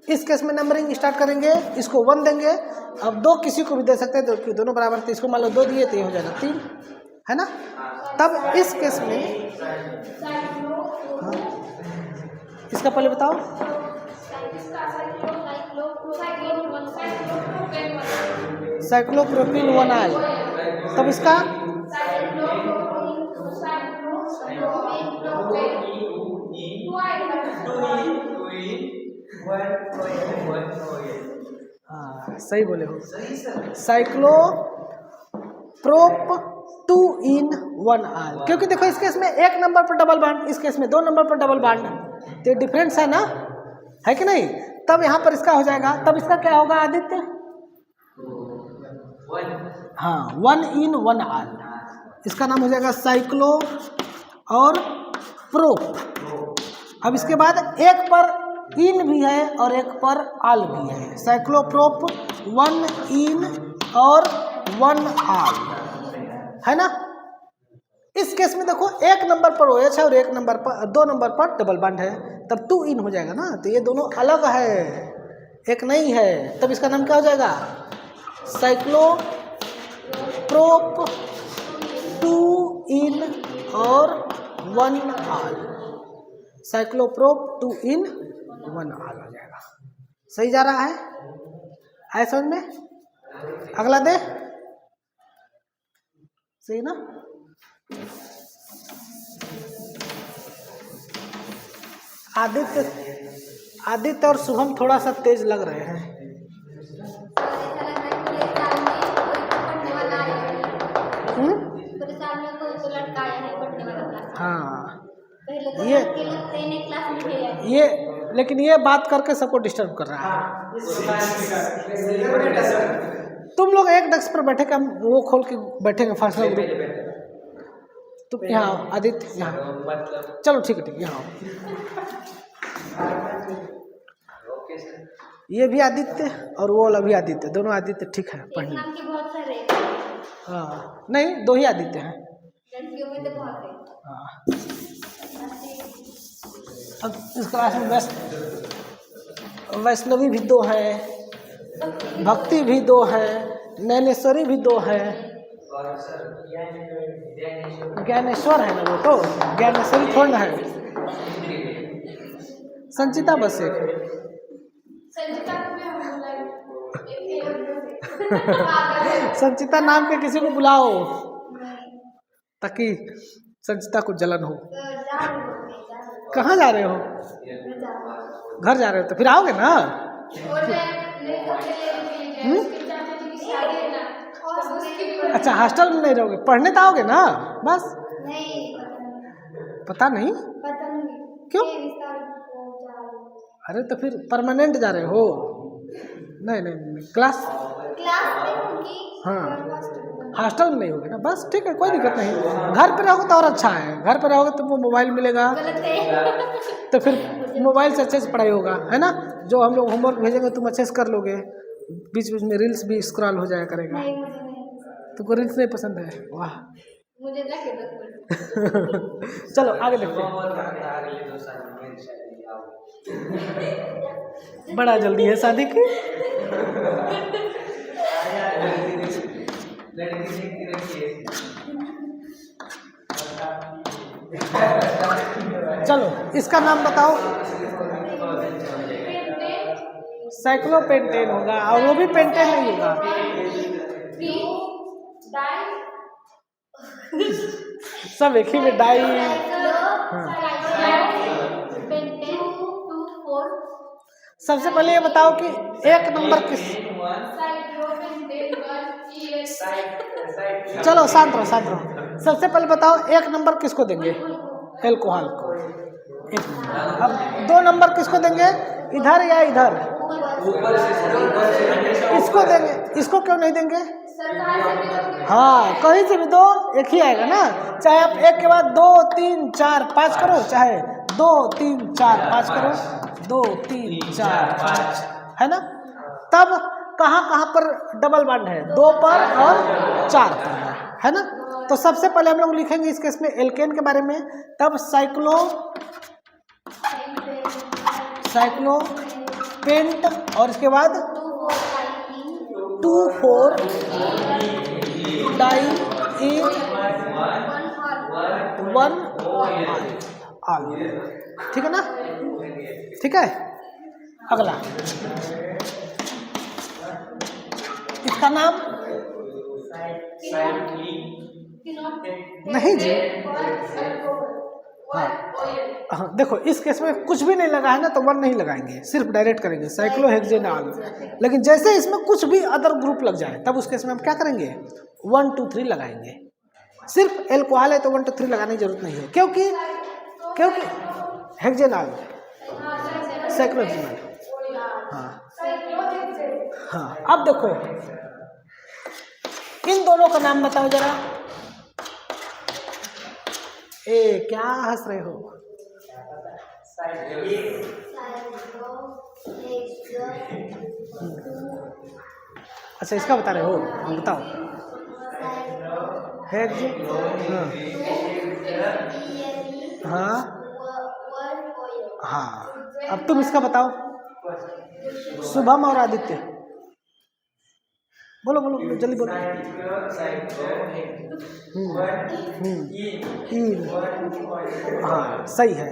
इस केस में नंबरिंग स्टार्ट करेंगे, इसको 1 देंगे। अब 2 किसी को भी दे सकते हैं, तो दोनों बराबर, तो इसको मान लो 2 दिए तो ये हो जाएगा 3, है ना। तब इस केस में हाँ, इसका पहले बताओ, साइक्लोप्रोपीन 1 आल, तब इसका हाँ सही बोले हो, साइक्लोप्रोप 2 in 1 आल, क्योंकि देखो इस केस में 1 नंबर पर डबल बॉन्ड, इस केस में 2 नंबर पर डबल बॉन्ड, तो डिफरेंस है ना, है कि नहीं। तब यहाँ पर इसका हो जाएगा, तब इसका क्या होगा आदित्य, हाँ 1 in 1 आल, इसका नाम हो जाएगा साइक्लो और प्रोप। अब इसके बाद एक पर इन भी है और एक पर आल भी है, साइक्लोप्रोप 1 in और 1 आल, है ना। इस केस में देखो 1 नंबर पर OH है और 1 नंबर पर 2 नंबर पर डबल बॉन्ड है, तब 2 in हो जाएगा ना, तो ये दोनों अलग है, एक नहीं है, तब इसका नाम क्या हो जाएगा, साइक्लोप्रोप 2 in और 1 आल, साइक्लोप्रोप 2 in 1 आल हो जाएगा। सही जा रहा है, आए समझ में। अगला दे, सही ना। आदित्य और शुभम थोड़ा सा तेज लग रहे हैं। हाँ ये लेकिन ये बात करके सबको डिस्टर्ब कर रहा है। तुम लोग एक डेस्क पर बैठे हम वो खोल के बैठेंगे फर्स्ट ग्रुप। तुम यहाँ आओ आदित्य, यहाँ चलो ठीक है यहाँ आओ। ये भी आदित्य और वो वाला भी आदित्य, दोनों आदित्य ठीक है पढ़ने। हाँ नहीं, दो ही आदित्य हैं। हाँ अब इस क्लास में वैष्णवी भी दो है, भक्ति भी दो है, नैनेश्वरी भी दो है, ज्ञानेश्वर है ना वो, तो ज्ञानेश्वरी थोड़ा ना है। संचिता बस एक है। संचिता नाम के किसी को बुलाओ ताकि संचिता को जलन हो। कहाँ जा रहे हो? घर जा रहे हो तो फिर आओगे ना? अच्छा हॉस्टल में नहीं रहोगे, पढ़ने तो आओगे ना? बस पता नहीं क्यों? अरे तो फिर परमानेंट जा रहे हो? नहीं क्लास हाँ हॉस्टल में नहीं होगे ना, बस ठीक है कोई दिक्कत नहीं। घर पे रहोगे तो और अच्छा है, घर पे रहोगे तो वो मोबाइल मिलेगा तो फिर मोबाइल से अच्छे से पढ़ाई होगा, है ना? जो हम लोग होमवर्क भेजेंगे तुम अच्छे से कर लोगे, बीच बीच में रील्स भी स्क्रॉल हो जाया करेगा। तुमको रील्स नहीं पसंद है? वाह मुझे चलो आगे देखते हैं। बड़ा जल्दी है शादी की। चलो इसका नाम बताओ। साइक्लोपेंटेन होगा और वो भी पेंटेन नहीं होगा। सब एक ही में डाई। सबसे पहले ये बताओ कि एक नंबर किस, चलो शांत रहो। सबसे पहले बताओ एक नंबर किसको देंगे? एल्कोहल को एक नंबर। अब दो नंबर किसको देंगे? इधर या इधर? इसको देंगे। इसको क्यों नहीं देंगे? हाँ कहीं से भी दो एक ही आएगा ना, चाहे आप एक के बाद 2 3 4 5 करो, चाहे 2 3 4 5 करो, 2 3 4 5, है ना? तब कहाँ पर डबल बॉन्ड है? 2 पर और 4 पर है ना? तो सबसे पहले हम लोग लिखेंगे इस केस में एल्केन के बारे में, तब साइक्लोपेंट और इसके बाद 2,4 डाई इन 1 ऑल। ठीक है ना? ठीक है। अगला इसका नाम नहीं जी। हाँ देखो इस केस में कुछ भी नहीं लगा है ना तो 1 नहीं लगाएंगे, सिर्फ डायरेक्ट करेंगे साइक्लोहेक्सेनॉल। लेकिन जैसे इसमें कुछ भी अदर ग्रुप लग जाए तब उस केस में हम क्या करेंगे? 1 2 3 लगाएंगे। सिर्फ एल्कोहल है तो 1 2 3 लगाने की जरूरत नहीं है, क्योंकि हेक्सेनॉल साइक्लोहेक्सेनॉल। हाँ अब देखो इन दोनों का नाम बताओ जरा। क्या हंस रहे हो? अच्छा इसका बता रहे हो? बताओ। हाँ हाँ अब तुम इसका बताओ। शुभम और आदित्य बोलो जल्दी बोलो। हाँ सही है।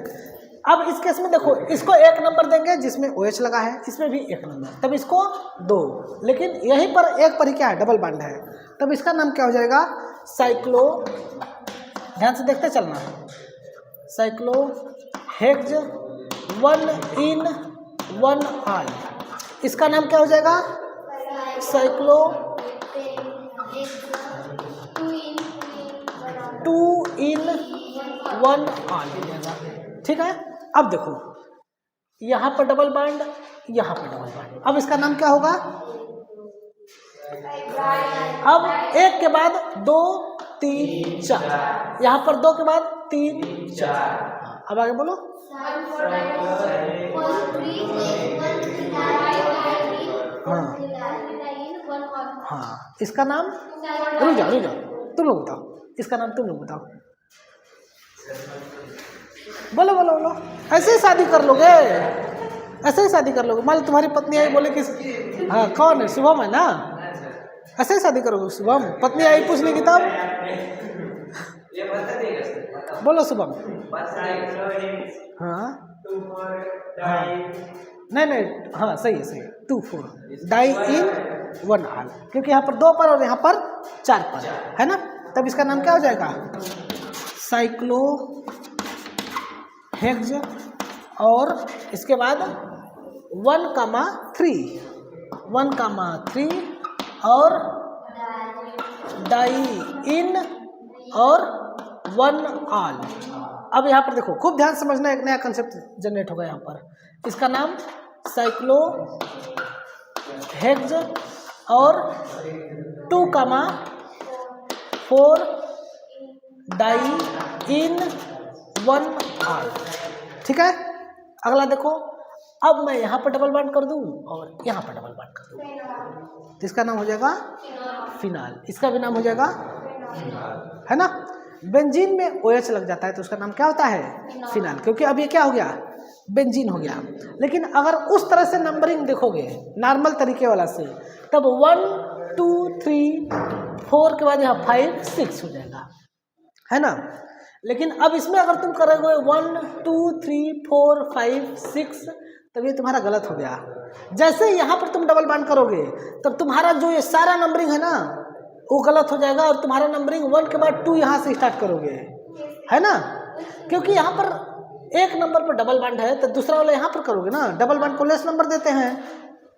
अब इस केस में देखो इसको 1 नंबर देंगे जिसमें OH लगा है, इसमें भी 1 नंबर, तब इसको 2, लेकिन यहीं पर एक पर ही क्या है? डबल बॉन्ड है, तब इसका नाम क्या हो जाएगा? साइक्लो, ध्यान से देखते चलना, cyclohexanol one en one ol, इसका नाम क्या हो जाएगा? Cyclo two en one ol हो जाएगा। ठीक है, अब देखो यहाँ पर डबल बॉन्ड, यहाँ पर डबल बॉन्ड, अब इसका नाम क्या होगा? अब एक के बाद 2 3 4, यहाँ पर 2 के बाद 3 4, अब आगे बोलो। हाँ, इसका नाम, रुक जाओ तुम लोग बताओ, इसका नाम तुम लोग बताओ, बोलो बोलो बोलो। ऐसे ही शादी कर लोगे, ऐसे ही शादी कर लोगे। मान लो तुम्हारी पत्नी आई, बोले कि हाँ कौन है? शुभम है ना, ऐसे ही शादी करोगे? शुभम, पत्नी आई पूछने की तब बोलो शुभम। हाँ नहीं हाँ सही है 2 4 डाई इन वन ऑल, क्योंकि यहाँ पर 2 पर और यहाँ पर 4 पर है ना, तब इसका नाम क्या हो जाएगा? साइक्लो हेक्स, और इसके बाद 1,3 और डाई इन और वन ऑल। अब यहाँ पर देखो, खूब ध्यान समझना, एक नया कंसेप्ट जनरेट होगा यहाँ पर। इसका नाम साइक्लो हेक्स और 2,4 डाई इन वन ऑल। ठीक है, अगला देखो, अब मैं यहाँ पर डबल बॉन्ड कर दूँ और यहाँ पर डबल बॉन्ड कर दूँ, तो इसका नाम हो जाएगा फिनाल, इसका भी नाम हो जाएगा है ना। बेंजीन में OH लग जाता है तो उसका नाम क्या होता है? फिनाल, क्योंकि अब ये क्या हो गया? बेंजीन हो गया। लेकिन अगर उस तरह से नंबरिंग देखोगे नॉर्मल तरीके वाला से, तब 1 2 3 4 के बाद यहाँ 5 6 हो जाएगा, है ना। लेकिन अब इसमें अगर तुम करोगे 1 2 3 4 5 6, तब ये तुम्हारा गलत हो गया। जैसे यहाँ पर तुम डबल बॉन्ड करोगे तब तुम्हारा जो ये सारा नंबरिंग है ना वो गलत हो जाएगा, और तुम्हारा नंबरिंग 1 के बाद 2 यहाँ से स्टार्ट करोगे, है ना। क्योंकि यहाँ पर एक नंबर पर डबल बॉन्ड है तो दूसरा वाला यहाँ पर करोगे ना, डबल बॉन्ड को लेस नंबर देते हैं,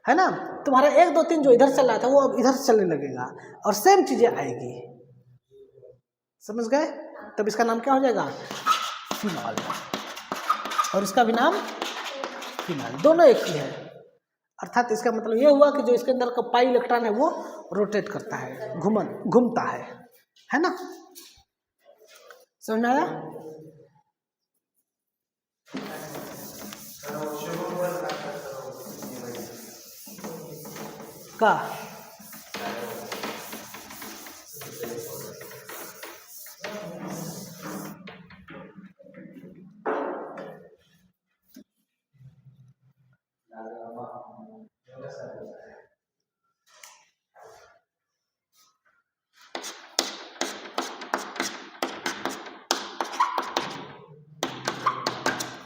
है ना। तुम्हारा 1 2 3 जो इधर चल रहा था वो अब इधर से चलने लगेगा और सेम चीजें आएगी, समझ गए। तब इसका नाम क्या हो जाएगा? फिनॉल, और इसका भी नाम फिनॉल, दोनों एक ही है। अर्थात इसका मतलब ये हुआ कि जो इसके अंदर का पाई इलेक्ट्रॉन है वो रोटेट करता है, घूमता है ना। समझ में आया? का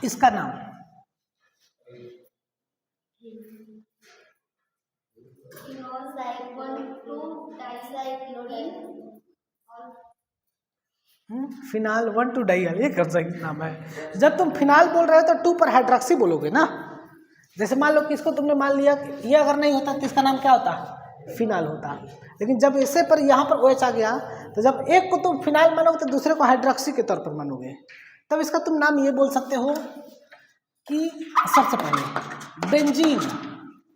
इसका नाम फिनाल 1 2 डाइल, ये कौन सा नाम है? जब तुम फिनाल बोल रहे हो तो 2 पर हाइड्रोक्सी बोलोगे ना। जैसे मान लो कि इसको तुमने मान लिया ये अगर नहीं होता तो इसका नाम क्या होता? फिनाल होता। लेकिन जब इससे पर यहाँ पर OH आ गया तो जब एक को तुम फिनाल मानोगे तो दूसरे को हाइड्रोक्सी के तौर पर मानोगे, तब इसका तुम नाम ये बोल सकते हो कि सबसे पहले बेंजीन,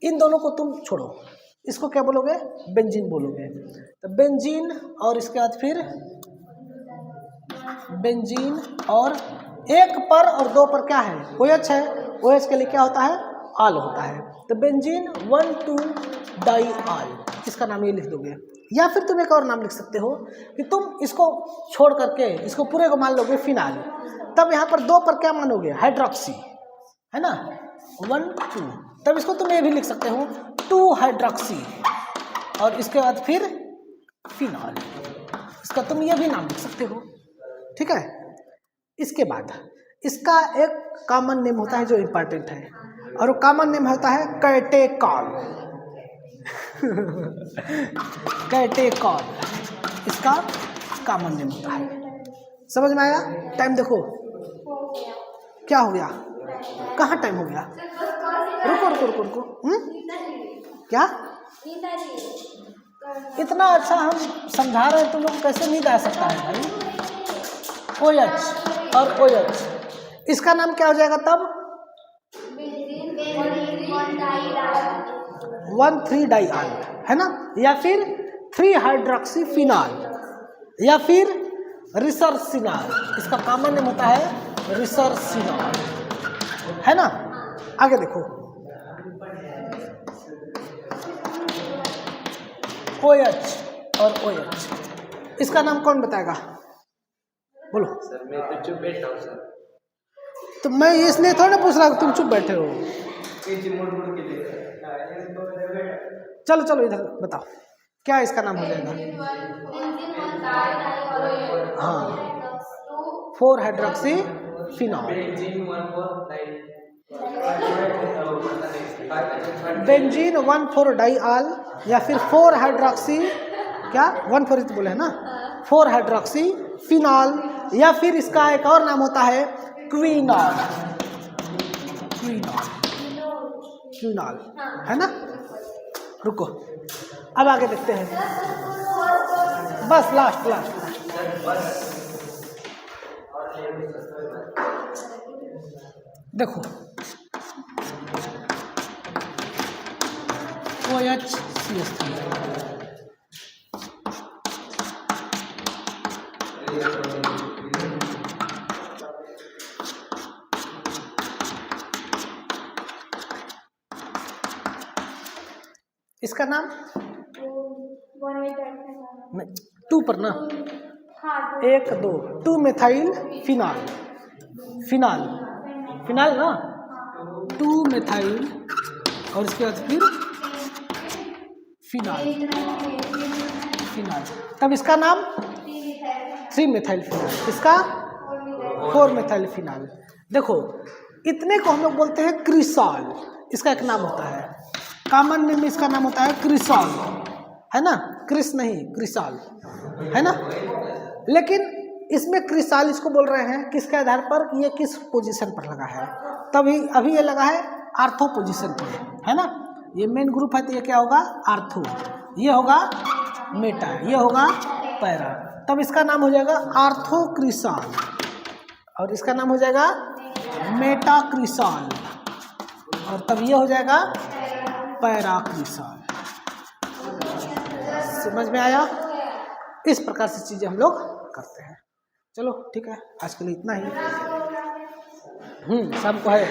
इन दोनों को तुम छोड़ो, इसको क्या बोलोगे? बेंजीन बोलोगे। तो बेंजीन और इसके बाद फिर बेंजीन, और 1 पर और 2 पर क्या है? OH है, OH के लिए क्या होता है? ऑल होता है। तो बेंजीन 1 2 डाई ऑल, इसका नाम ये लिख दोगे। या फिर तुम एक और नाम लिख सकते हो कि तुम इसको छोड़ करके इसको पूरे को मान लोगे फिनाल, तब यहाँ पर 2 पर क्या मानोगे? हाइड्रोक्सी, है ना, 1 2, तब इसको तुम ये भी लिख सकते हो 2 हाइड्रोक्सी, और इसके बाद फिर फिनॉल, इसका तुम ये भी नाम लिख सकते हो। ठीक है, इसके बाद इसका एक कॉमन नेम होता है जो इम्पोर्टेंट है, और वो कॉमन नेम होता है कैटेकॉल। कैटेकॉल इसका कॉमन नेम होता है। समझ में आया? टाइम देखो क्या हो गया? कहाँ टाइम हो गया? रुको रुको रुको रुको। क्या इतना अच्छा हम समझा रहे हैं, तुम लोग कैसे नींद आ सकता है भाई? OH और OH, इसका नाम क्या हो जाएगा तब? 1,3-डाइआल, है ना, या फिर 3-हाइड्रोक्सीफिनॉल, या फिर रिसर्सिनॉल। इसका कॉमन नेम होता है रिसर्सिनॉल, है ना। आगे देखो, OH और OH, इसका नाम कौन बताएगा? बोलो सर। मैं तो चुप बैठा हूँ सर। तो मैं इसलिए थोड़ा पूछ रहा हूँ तुम चुप बैठे हो। चलो चलो इधर बताओ, क्या इसका नाम हो जाएगा? हाँ, 4-हाइड्रोक्सीफिनॉल, बेंजीन 1,4-डाइआल, या फिर 4-हाइड्रोक्सी, क्या 1,4 बोले है ना, 4-हाइड्रोक्सीफिनॉल, या फिर इसका एक और नाम होता है क्विनॉल। क्विनॉल, है ना। रुको, अब आगे देखते हैं। बस लास्ट लास्ट देखो, OHCH3, इसका नाम 2 पर ना, 1 2 2-मेथाइल फिनॉल, फिनॉल ना, 2-मेथाइल, और इसके बाद फिर फिनॉल, तब इसका नाम 3-मेथाइल फिनॉल, इसका 4-मेथाइल फिनॉल। देखो, इतने को हम लोग बोलते हैं क्रिसॉल, इसका एक नाम होता है, कॉमन नेम इसका नाम होता है क्रिसॉल, है ना, क्रिस नहीं क्रिसॉल, है ना। लेकिन इसमें क्रिसॉल इसको बोल रहे हैं किसके आधार पर कि ये किस पोजीशन पर लगा है? तभी अभी ये लगा है आर्थो पोजीशन पर, है ना। ये मेन ग्रुप है तो ये क्या होगा? आर्थो, ये होगा मेटा, ये होगा पैरा, तब इसका नाम हो जाएगा आर्थोक्रिसॉल, और इसका नाम हो जाएगा मेटाक्रिसॉल, और तब ये हो जाएगा पैराक्रिसॉल। समझ में आया? इस प्रकार से चीजें हम लोग करते हैं। चलो ठीक है, आज के लिए इतना ही। शाम को है।